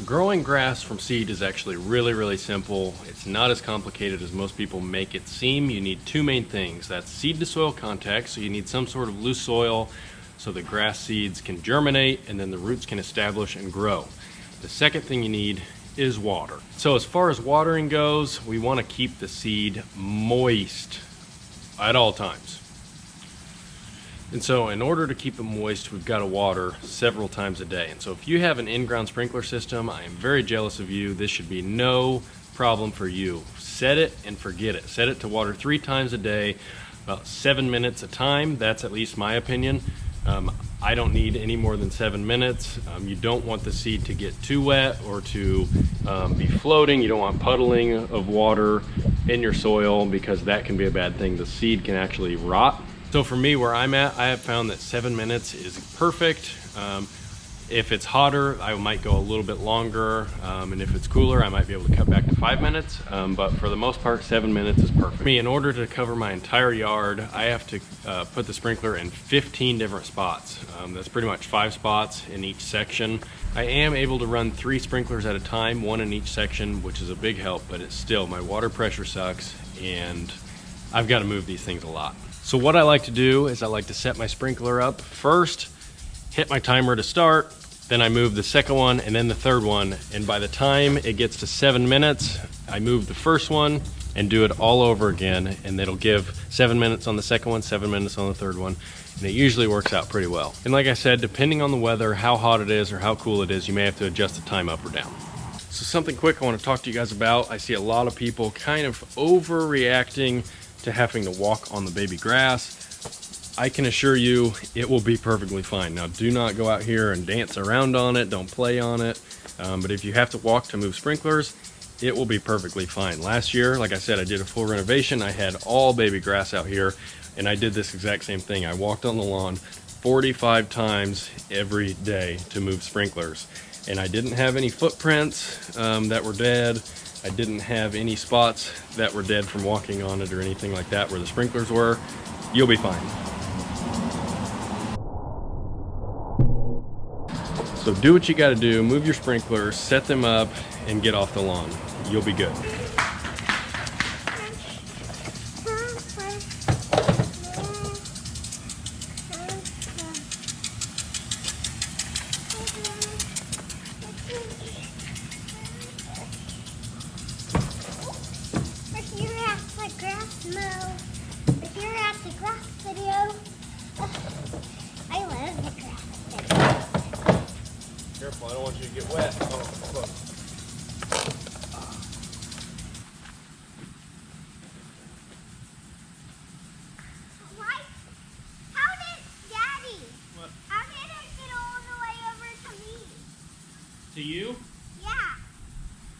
Growing grass from seed is actually really simple. It's not as complicated as most people make it seem. You need two main things. That's seed to soil contact, so you need some sort of loose soil so the grass seeds can germinate and then the roots can establish and grow. The second thing you need is water. So as far as watering goes, we want to keep the seed moist at all times. And so in order to keep it moist, we've got to water several times a day. And so if you have an in-ground sprinkler system, I am very jealous of you. This should be no problem for you. Set it and forget it. Set it to water 3 times a day, about 7 minutes a time. That's at least my opinion. I don't need any more than 7 minutes. You don't want the seed to get too wet or to be floating. You don't want puddling of water in your soil because that can be a bad thing. The seed can actually rot. So for me, where I'm at, I have found that 7 minutes is perfect. If it's hotter, I might go a little bit longer, and if it's cooler, I might be able to cut back to 5 minutes, but for the most part, 7 minutes is perfect. For me, in order to cover my entire yard, I have to put the sprinkler in 15 different spots. That's pretty much 5 spots in each section. I am able to run 3 sprinklers at a time, 1 in each section, which is a big help, but it's still, my water pressure sucks, and I've got to move these things a lot. So what I like to do is I like to set my sprinkler up first, hit my timer to start, then I move the second one and then the third one. And by the time it gets to 7 minutes, I move the first one and do it all over again. And it'll give 7 minutes on the second one, 7 minutes on the third one. And it usually works out pretty well. And like I said, depending on the weather, how hot it is or how cool it is, you may have to adjust the time up or down. So something quick I want to talk to you guys about. I see a lot of people kind of overreacting to having to walk on the baby grass. I can assure you it will be perfectly fine. Now, do not go out here and dance around on it, don't play on it, but if you have to walk to move sprinklers, it will be perfectly fine. Last year, like I said, I did a full renovation. I had all baby grass out here, and I did this exact same thing. I walked on the lawn 45 times every day to move sprinklers, and I didn't have any footprints that were dead. I didn't have any spots that were dead from walking on it or anything like that where the sprinklers were. You'll be fine. So do what you got to do, move your sprinklers, set them up, and get off the lawn. You'll be good. Careful, I don't want you to get wet. Oh, look. How did Daddy? What? How did it get all the way over to me? To you? Yeah.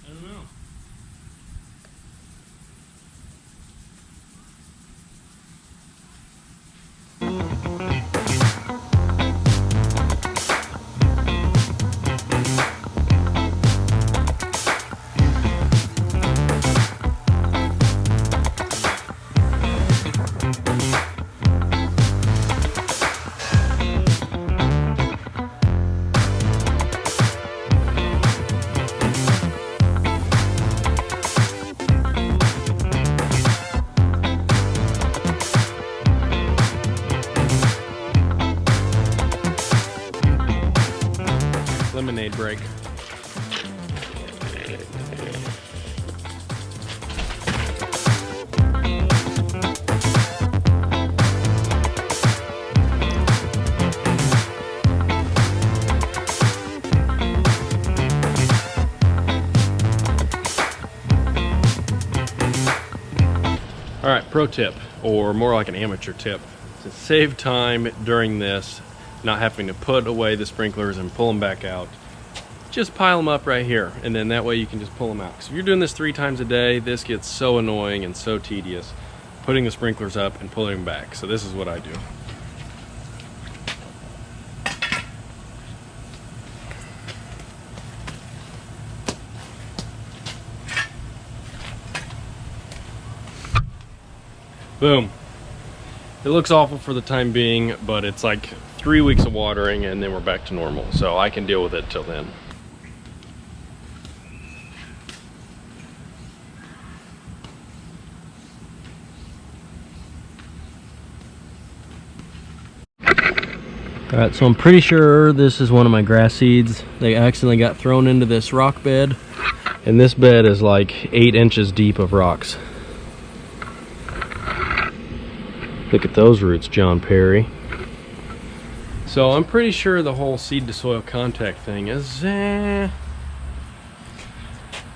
I don't know. Lemonade break. All right, pro tip, or more like an amateur tip, to save time during this, not having to put away the sprinklers and pull them back out, just pile them up right here, and then that way you can just pull them out. Because if you're doing this 3 times a day, this gets so annoying and so tedious, putting the sprinklers up and pulling them back. So this is what I do. Boom. It looks awful for the time being, but it's like 3 weeks of watering and then we're back to normal. So I can deal with it till then. All right, so I'm pretty sure this is one of my grass seeds. They accidentally got thrown into this rock bed, and this bed is like 8 inches deep of rocks. Look at those roots, John Perry. So I'm pretty sure the whole seed to soil contact thing is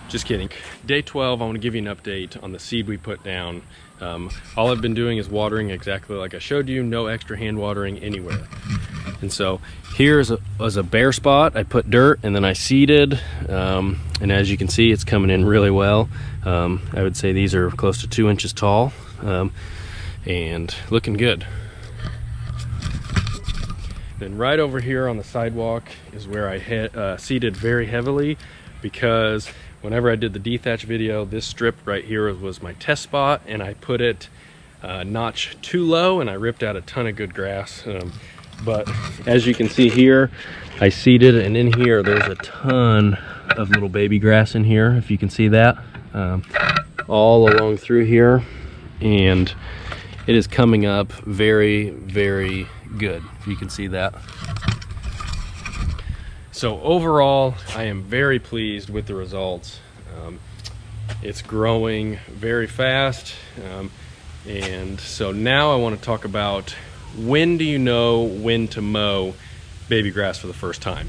just kidding. Day 12, I want to give you an update on the seed we put down. All I've been doing is watering exactly like I showed you, no extra hand watering anywhere. And so here was a bare spot. I put dirt and then I seeded, and as you can see, it's coming in really well. I would say these are close to 2 inches tall, and looking good. Then right over here on the sidewalk is where I seeded very heavily, because whenever I did the dethatch video, this strip right here was my test spot, and I put it notch too low and I ripped out a ton of good grass. But as you can see here, I seeded, and in here there's a ton of little baby grass in here, if you can see that, all along through here, and it is coming up very, very good, if you can see that. So overall, I am very pleased with the results. It's growing very fast, and so now I want to talk about when do you know when to mow baby grass for the first time.